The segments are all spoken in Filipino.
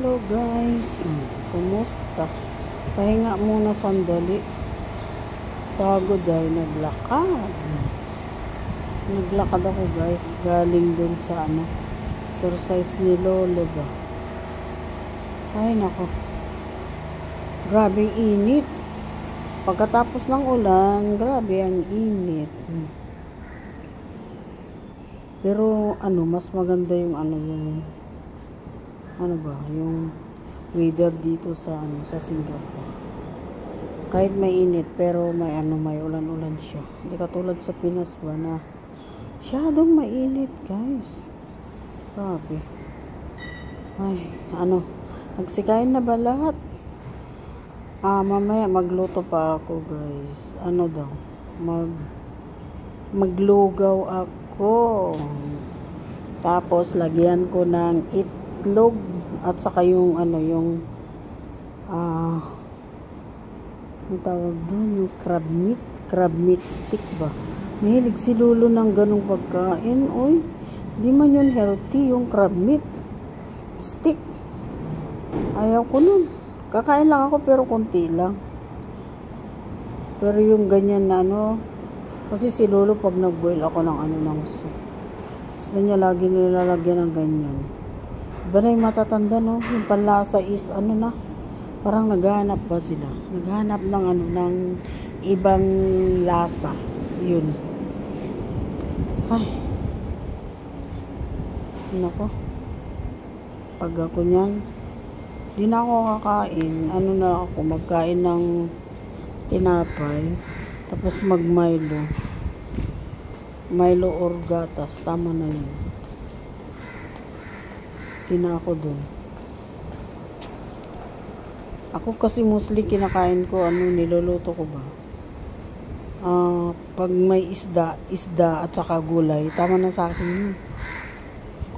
Hello guys, kumusta? Pahinga muna sandali. Pagod ay naglakad ako guys, galing dun sa exercise ni Lolo ba. Ay nako, grabing init. Pagkatapos ng ulan, grabe ang init. Pero mas maganda yung yung weather dito sa Singapore. Kahit may init pero may ulan-ulan siya. Hindi katulad sa Pinas ba na masyadong mainit, guys. Grabe. Ay, nagsikain na ba lahat? Mamaya magluto pa ako, guys. Maglugaw ako. Tapos lagyan ko ng itlog at saka yung ang tawag doon, yung crab meat stick ba. Mahilig si Lolo ng ganong pagkain. Oy, di man yun healthy, yung crab meat stick. Ayaw ko nun. Kakain lang ako pero konti lang. Pero yung ganyan na kasi si Lolo pag nag-boil ako ng soup, gusto niya lagi nilalagyan ng ganyan. Iba na yung matatanda, no? Yung panlasa is parang naghahanap ba sila? Naghahanap ng ibang lasa. Yun. Ay. Nako. Pag ako niyan, di na ako kakain. Magkain ng tinapay. Tapos Milo or gatas. Tama na yun. Kina ako dun. Ako kasi mostly kinakain ko niluluto ko ba. Pag may isda at saka gulay, tama na sa akin yun.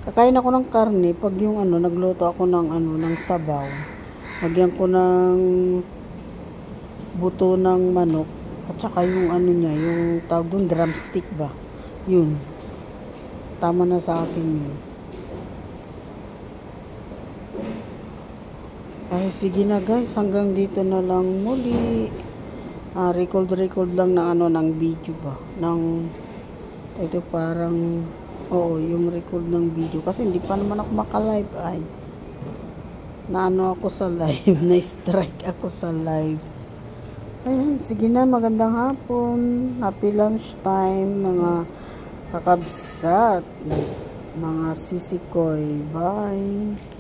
Kakain ako ng karne pag yung nagluto ako ng sabaw. Lagyan ko ng buto ng manok at saka yung yung tawag doon, drumstick ba. Yun. Tama na sa akin yun. Ay, sige na guys, hanggang dito na lang muli. Record lang ng video ba. Ito parang, yung record ng video. Kasi hindi pa naman ako maka-live ay. Ako sa live, na-strike ako sa live. Ayun, sige na, magandang hapon. Happy lunch time, mga kakabsat, mga sisikoy. Bye!